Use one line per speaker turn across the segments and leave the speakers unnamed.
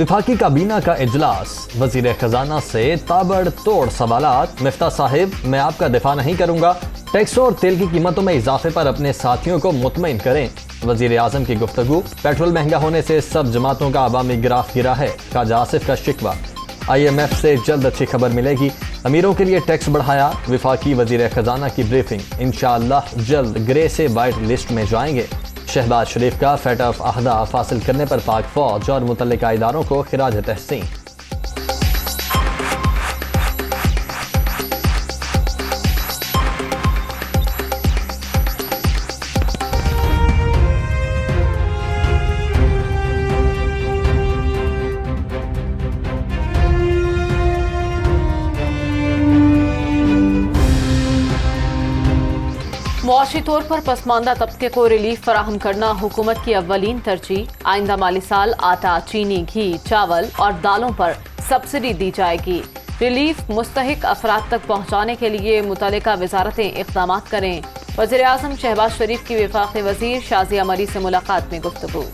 وفاقی کابینہ کا اجلاس، وزیر خزانہ سے تابڑ توڑ سوالات۔ مفتاح صاحب، میں آپ کا دفاع نہیں کروں گا، ٹیکسوں اور تیل کی قیمتوں میں اضافے پر اپنے ساتھیوں کو مطمئن کریں۔ وزیر اعظم کی گفتگو، پیٹرول مہنگا ہونے سے سب جماعتوں کا عوامی گراف گرا ہے، خواجہ آصف کا شکوہ۔ IMF سے جلد اچھی خبر ملے گی، امیروں کے لیے ٹیکس بڑھایا۔ وفاقی وزیر خزانہ کی بریفنگ، انشاءاللہ جلد گرے سے وائٹ لسٹ میں جائیں گے۔ شہباز شریف کا فیٹ آف اہداف حاصل کرنے پر پاک فوج اور متعلقہ اداروں کو خراج تحسین۔
معاشی طور پر پسماندہ طبقے کو ریلیف فراہم کرنا حکومت کی اولین ترجیح۔ آئندہ مالی سال آٹا، چینی، گھی، چاول اور دالوں پر سبسڈی دی جائے گی۔ ریلیف مستحق افراد تک پہنچانے کے لیے متعلقہ وزارتیں اقدامات کریں۔ وزیر اعظم شہباز شریف کی وفاقی وزیر شازیہ مری سے ملاقات میں گفتگو۔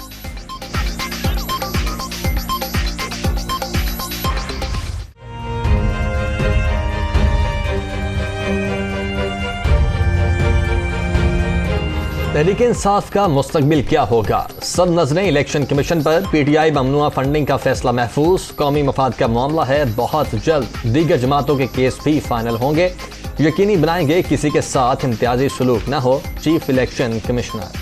تحریک انصاف کا مستقبل کیا ہوگا؟ سب نظریں الیکشن کمیشن پر۔ PTI ممنوعہ فنڈنگ کا فیصلہ محفوظ، قومی مفاد کا معاملہ ہے، بہت جلد دیگر جماعتوں کے کیس بھی فائنل ہوں گے، یقینی بنائیں گے کسی کے ساتھ امتیازی سلوک نہ ہو، چیف الیکشن کمشنر۔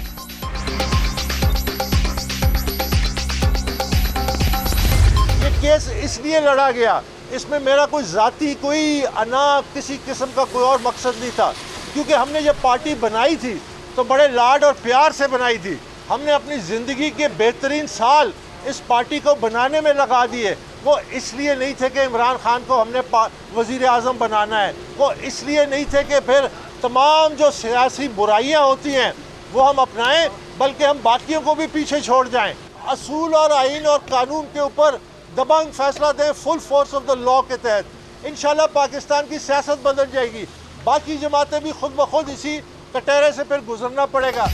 یہ کیس اس لیے لڑا گیا، اس میں میرا کوئی ذاتی کوئی کسی قسم کا کوئی اور مقصد نہیں تھا، کیونکہ ہم نے جب پارٹی بنائی تھی تو بڑے لاڈ اور پیار سے بنائی تھی۔ ہم نے اپنی زندگی کے بہترین سال اس پارٹی کو بنانے میں لگا دیے۔ وہ اس لیے نہیں تھے کہ عمران خان کو ہم نے وزیر اعظم بنانا ہے، وہ اس لیے نہیں تھے کہ پھر تمام جو سیاسی برائیاں ہوتی ہیں وہ ہم اپنائیں، بلکہ ہم باقیوں کو بھی پیچھے چھوڑ جائیں۔ اصول اور آئین اور قانون کے اوپر دبنگ فیصلہ دیں، فل فورس آف دا لا کے تحت۔ انشاءاللہ پاکستان کی سیاست بدل جائے گی، باقی جماعتیں بھی خود بخود اسی کٹہرے سے پھر گزرنا پڑے گا۔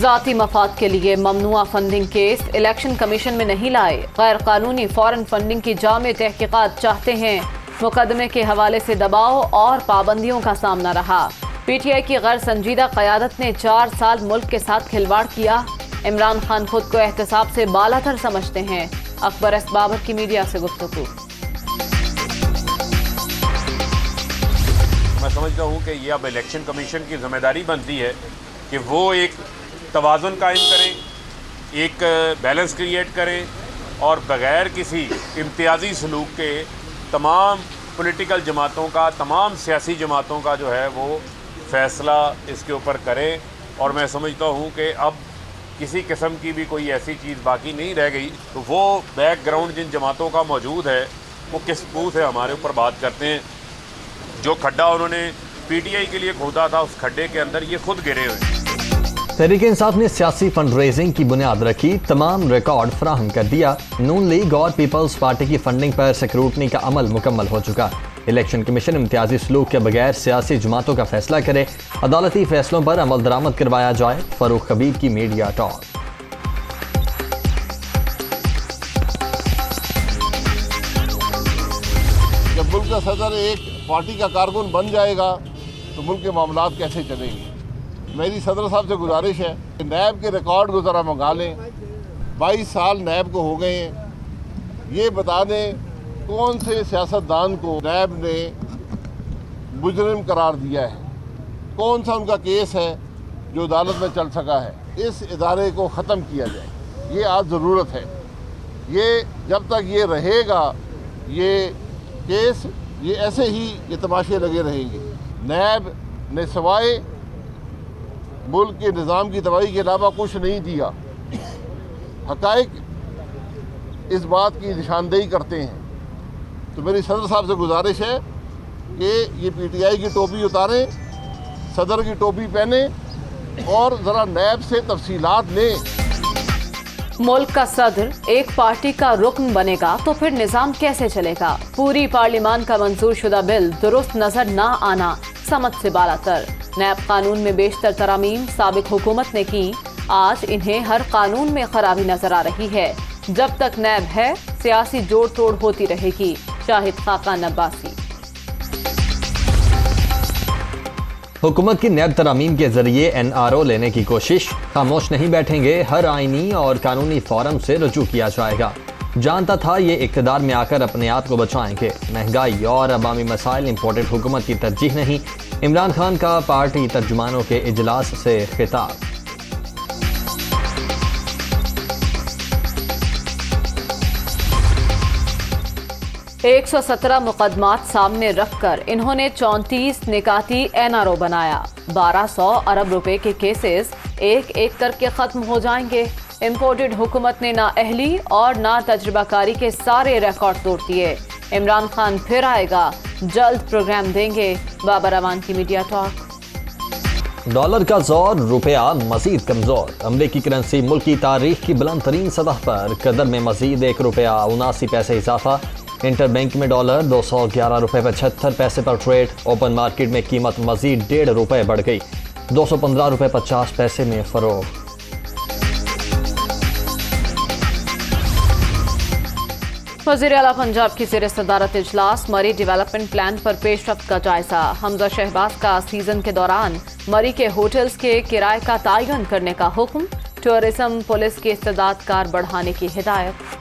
ذاتی مفاد کے لیے ممنوعہ فنڈنگ کیس الیکشن کمیشن میں نہیں لائے، غیر قانونی فارن فنڈنگ کی جامع تحقیقات چاہتے ہیں۔ مقدمے کے حوالے سے دباؤ اور پابندیوں کا سامنا رہا۔ PTI کی غیر سنجیدہ قیادت نے 4 سال ملک کے ساتھ کھلواڑ کیا۔ عمران خان خود کو احتساب سے بالا تر سمجھتے ہیں۔ اکبر ایس بابر کی میڈیا سے گفتگو۔
میں سمجھتا ہوں کہ یہ اب الیکشن کمیشن کی ذمہ داری بنتی ہے کہ وہ ایک توازن قائم کریں، ایک بیلنس کریٹ کریں اور بغیر کسی امتیازی سلوک کے تمام پولیٹیکل جماعتوں کا، تمام سیاسی جماعتوں کا جو ہے وہ فیصلہ اس کے اوپر کریں۔ اور میں سمجھتا ہوں کہ اب کسی قسم کی بھی کوئی ایسی چیز باقی نہیں رہ گئی، تو وہ بیک گراؤنڈ جن جماعتوں کا موجود ہے وہ کس منہ سے ہمارے اوپر بات کرتے ہیں۔ جو کھڈا انہوں نے PTI کے لیے کھودا تھا، اس کھڈے کے اندر یہ خود گرے ہوئے۔
تحریک انصاف نے سیاسی فنڈ ریزنگ کی بنیاد رکھی، تمام ریکارڈ فراہم کر دیا۔ نون لیگ اور پیپلز پارٹی کی فنڈنگ پر سکروٹنی کا عمل مکمل ہو چکا۔ الیکشن کمیشن امتیازی سلوک کے بغیر سیاسی جماعتوں کا فیصلہ کرے، عدالتی فیصلوں پر عمل درآمد کروایا جائے۔ فاروق حبیب کی میڈیا ٹاک۔
جب ملک کا صدر ایک پارٹی کا کارکن بن جائے گا تو ملک کے معاملات کیسے چلیں گے؟ میری صدر صاحب سے گزارش ہے کہ نیب کے ریکارڈ کو ذرا منگا لیں۔ 22 سال نیب کو ہو گئے ہیں، یہ بتا دیں کون سے سیاستدان کو نیب نے مجرم قرار دیا ہے، کون سا ان کا کیس ہے جو عدالت میں چل سکا ہے۔ اس ادارے کو ختم کیا جائے، یہ آج ضرورت ہے۔ یہ جب تک یہ رہے گا، یہ کیس یہ ایسے ہی یہ تماشے لگے رہیں گے۔ نیب نے سوائے ملک کے نظام کی تباہی کے علاوہ کچھ نہیں دیا۔ حقائق اس بات کی نشاندہی کرتے ہیں۔ تو میری صدر صاحب سے گزارش ہے کہ یہ PTI کی ٹوپی اتاریں، صدر کی ٹوپی پہنیں اور ذرا نیب سے تفصیلات لیں۔
ملک کا صدر ایک پارٹی کا رکن بنے گا تو پھر نظام کیسے چلے گا؟ پوری پارلیمان کا منظور شدہ بل درست نظر نہ آنا سمجھ سے بالا تر۔ نیب قانون میں بیشتر ترامیم سابق حکومت نے کی، آج انہیں ہر قانون میں خرابی نظر آ رہی ہے۔ जब तक नैब है सियासी जोड़ तोड़ होती रहेगी। शाहिद खाकान अब्बासी।
हुकूमत की नैब तरामीम के जरिए NRO लेने की कोशिश, खामोश नहीं बैठेंगे, हर आईनी और कानूनी फोरम से रजू किया जाएगा। जानता था ये इक़्तिदार में आकर अपने आप को बचाएंगे। महंगाई और अवामी मसाइल इम्पोर्टेड हुकूमत की तरजीह नहीं। इमरान खान का पार्टी तर्जुमानों के इजलास से खिताब।
एक 117 मुकदमात सामने रखकर इन्होंने 34 निकाती NRO बनाया। 1200 अरब रुपए के केसेस एक एक करके खत्म हो जाएंगे। इम्पोर्टेड हुकूमत ने ना अहली और ना तजुर्बाकारी के सारे रिकॉर्ड तोड़ दिए। इमरान खान फिर आएगा, जल्द प्रोग्राम देंगे। बाबर अवान की मीडिया टॉक।
डॉलर का जोर, रुपया मजीद कमजोर। अमरीकी करेंसी मुल्क की तारीख की बुलंद तरीन सतह पर, कदर में मजीद 1 रुपया 79 पैसे इजाफा। इंटर बैंक में डॉलर 211 रुपये 75 पैसे पर ट्रेड। ओपन मार्केट में कीमत मजीद 1.5 रुपये बढ़ गई, 215 रुपये 50 पैसे में फरोख्त।
वज़ीर आला पंजाब की ज़ेर सदारत इजलास, मरी डेवलपमेंट प्लान पर पेशरफ्त का जायजा। हमजा शहबाज का सीजन के दौरान मरी के होटल्स के किराए का तयन करने का हुक्म। टूरिज्म पुलिस की इस्तेदाद कार बढ़ाने की हिदायत।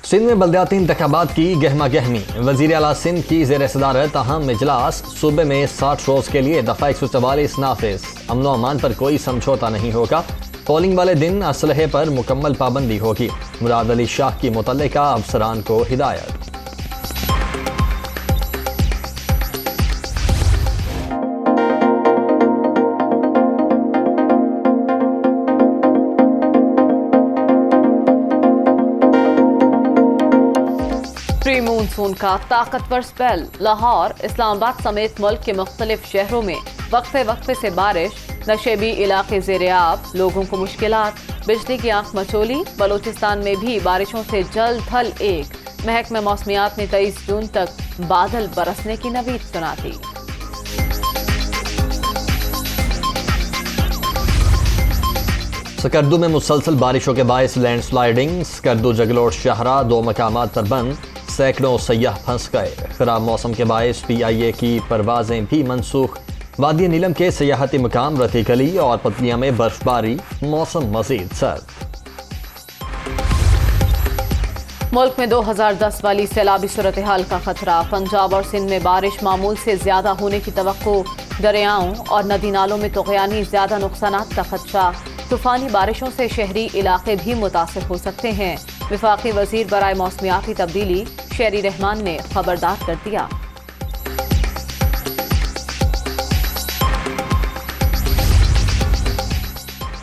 सिंध में बल्दियाती इंतखाबात की गहमा गहमी। वज़ीर आला सिंध की ज़ेर सदारत अहम इजलास, सूबे में 60 रोज के लिए दफ़ा 144 नाफिज। अमन व अमान पर कोई समझौता नहीं होगा। पोलिंग वाले दिन असलहे पर मुकम्मल पाबंदी होगी। मुराद अली शाह की मुतल्लिका अफसरान को हिदायत।
प्री मानसून का ताकतवर स्पेल। लाहौर, इस्लामाबाद समेत मुल्क के मुख्तलिफ शहरों में वक्फे वक्फे से बारिश। नशेबी इलाके ज़ेर-ए-आब, लोगों को मुश्किलात। बिजली की आंख मचोली। बलूचिस्तान में भी बारिशों से जल थल एक। महकमे मौसमियात ने 23 जून तक बादल बरसने की नवीद सुना दी।
स्कर्दू में मुसलसल बारिशों के बायस लैंडस्लाइडिंग। स्कर्दू जगलोट शाहरा 2 मकामात पर बंद, सैकड़ों सयाह फंस गए। खराब मौसम के बायस PIA की परवाजें भी मनसूख। वादी नीलम के सयाहती मकाम रती गली और पतलियां में बर्फबारी। मौसम मजीद सर्द।
मुल्क में 2010 वाली सैलाबी सूरत हाल का खतरा। पंजाब और सिंध में बारिश मामूल से ज्यादा होने की तवक्को। दरियाओं और नदी नालों में तुग़यानी ज्यादा नुकसानात का खदशा। तूफानी बारिशों से शहरी इलाके भी मुतासिर हो सकते हैं। वफाकी वजीर बराए मौसमियाती तब्दीली शेरी रहमान ने खबरदार कर दिया।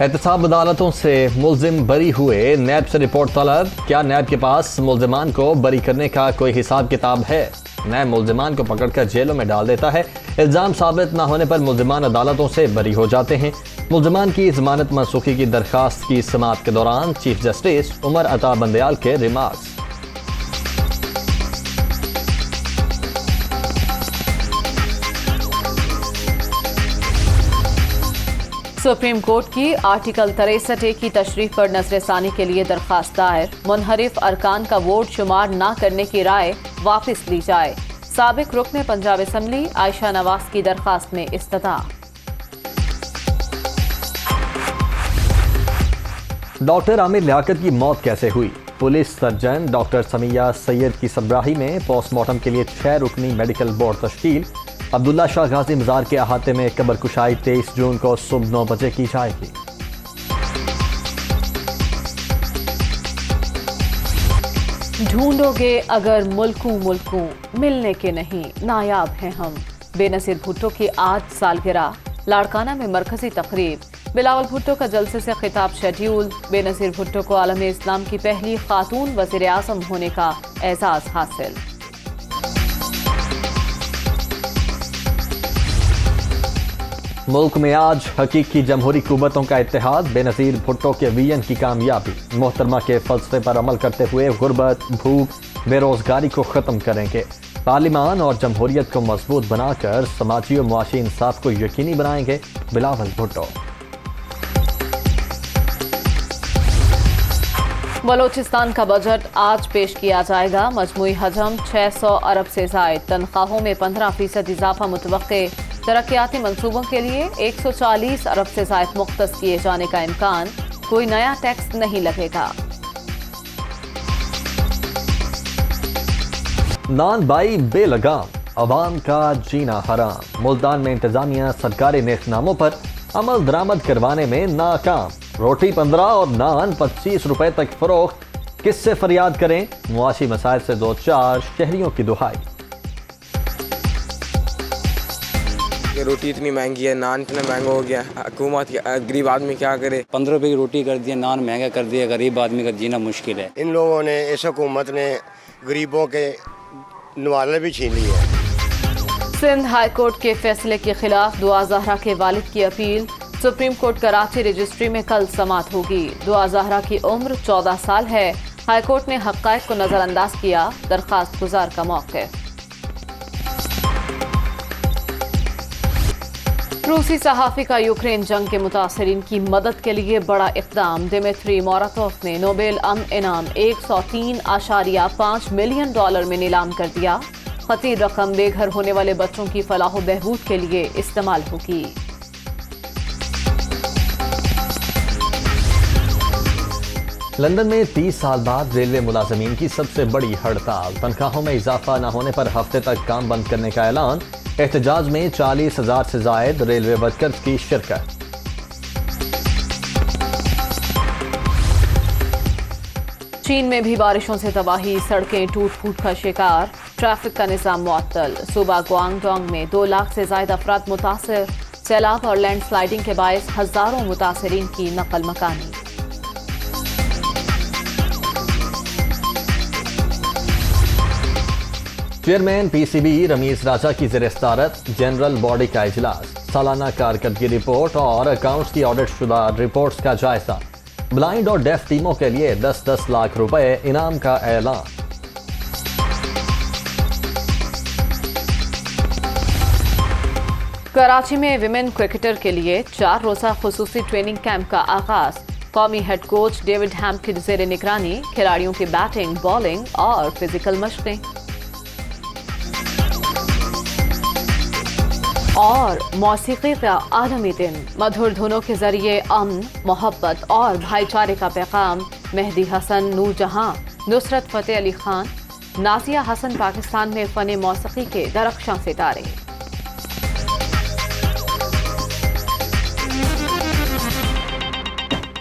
एहतसाब अदालतों से मुल्जिम बरी हुए, नैब से रिपोर्ट तलब। क्या नैब के पास मुल्जिमान को बरी करने का कोई हिसाब किताब है? नैब मुल्जिमान को पकड़कर जेलों में डाल देता है। इल्जाम साबित न होने पर मुल्जिमान अदालतों से बरी हो जाते हैं। मुल्जिमान की जमानत मनसूखी की दरखास्त की समाअत के दौरान चीफ जस्टिस उमर अता बंदयाल के रिमार्क्स।
सुप्रीम कोर्ट की आर्टिकल 63A की तशरीफ पर नजरसानी के लिए दरखास्त दायर। मुनहरिफ अरकान का वोट शुमार न करने की राय वापस ली जाए। साबिक रुकन पंजाब असम्बली आयशा नवाज की दरखास्त में इस्तदा।
डॉक्टर आमिर लियाकत की मौत कैसे हुई? Police surgeon doctor Samiya Syed की सबराही में पोस्टमार्टम के लिए 6 रुकनी मेडिकल बोर्ड तश्कील। अब्दुल्ला शाह गाजी मज़ार के अहाते में कब्र कुशाई 23 जून को सुबह 9 बजे की जाएगी।
ढूंढोगे अगर मुल्कों मुल्कों, मिलने के नहीं नायाब हैं हम। बेनज़ीर भुट्टो की आज सालगिरह। लाड़काना में मरकजी तकरीब। बिलावल भुट्टो का जलसे से खिताब शेड्यूल। बेनज़ीर भुट्टो को आलम इस्लाम की पहली खातून वज़ीर आज़म होने का एजाज़ हासिल।
मुल्क में आज हकीकी जमहूरी कुव्वतों का इत्तेहाद। बेनज़ीर भुट्टो के विजन की कामयाबी। मोहतरमा के फलसफे पर अमल करते हुए गुर्बत, भूख, बेरोजगारी को ख़त्म करेंगे। पार्लिमान और जमहूरियत को मजबूत बनाकर समाजी और मुआशी इंसाफ को यकीनी बनाएंगे बिलावल भुट्टो।
बलोचिस्तान का बजट आज पेश किया जाएगा। मजमूई हजम 600 अरब से जायद, तनख्वाहों में 15% इजाफा मुतवक्के, तरक्याती मंसूबों के लिए 140 अरब से जायद मुख्तस किए जाने का इम्कान, कोई नया टैक्स नहीं लगेगा।
नान बाई बेलगाम, अवाम का जीना हराम। मुल्तान में इंतजामिया सरकारी नेकनामों पर अमल दरामद करवाने में नाकाम। रोटी 15 और नान 25 रुपए तक फरोख्त, किससे फरियाद करें? मुआशी मसाइल से दो चार शहरियों की दुहाई।
रोटी इतनी महंगी है, नान इतना महंगा हो गया, हुकूमत गरीब आदमी क्या करे?
15 रुपए की रोटी कर दिया, नान महंगा कर दिया, गरीब आदमी का जीना मुश्किल है।
इन लोगों ने, इस हुकूमत ने गरीबों के नवाले भी छीन लिए हैं।
सिंध हाई कोर्ट के फैसले के खिलाफ दुआ जहरा के वालिद की appeal. Supreme court Karachi registry में कल समाअत होगी। दुआ जहरा की उम्र 14 साल है। हाई कोर्ट ने हक़ाइक़ को नजरअंदाज किया, दरख्वास्त गुजार का मौक़िफ़। रूसी सहाफ़ी का यूक्रेन जंग के मुतासरीन की मदद के लिए बड़ा इक़दाम। दिमित्री मोरातोव ने नोबेल अमन इनाम $103.5 मिलियन में नीलाम कर दिया। खतीर रकम बेघर होने वाले बच्चों की फलाह व बहबूद के लिए इस्तेमाल होगी।
लंदन में 30 साल बाद रेलवे मुलाजमीन की सबसे बड़ी हड़ताल। तनख्वाहों में इजाफा न होने पर हफ्ते तक काम बंद करने का ऐलान। एहतजाज में 40,000 से जायद रेलवे वर्कर्स की शिरकत।
चीन में भी बारिशों से तबाही, सड़कें टूट फूट का शिकार, ट्रैफिक का निजाम मुअत्तल। सूबा गुआंगडोंग में 2 लाख से ज्यादा अफराद मुतासिर। सैलाब और लैंडस्लाइडिंग के बायस हजारों मुतासिरीन की नकल मकानी।
चेयरमैन पीसीबी रमीज राजा की ज़ेर-ए-सदारत जनरल बॉडी का इजलास। सालाना कारकर्दगी रिपोर्ट और अकाउंट्स की ऑडिट शुदा रिपोर्ट्स का जायजा। ब्लाइंड और डेफ टीमों के लिए 10-10 लाख रुपए इनाम का ऐलान।
कराची में विमेन क्रिकेटर के लिए 4 रोज़ा खुसूसी ट्रेनिंग कैंप का आगाज। कौमी हेड कोच डेविड हैम की ज़ेर निगरानी खिलाड़ियों की बैटिंग, बॉलिंग और फिजिकल मशकें। और मौसीकी का आलमी दिन, मधुर धुनों के जरिए अमन, मोहब्बत और भाईचारे का पैगाम। मेहदी हसन, नूरजहां, नुसरत फतेह अली खान, नाजिया हसन पाकिस्तान में फन मौसीकी के दरख्शां सितारे।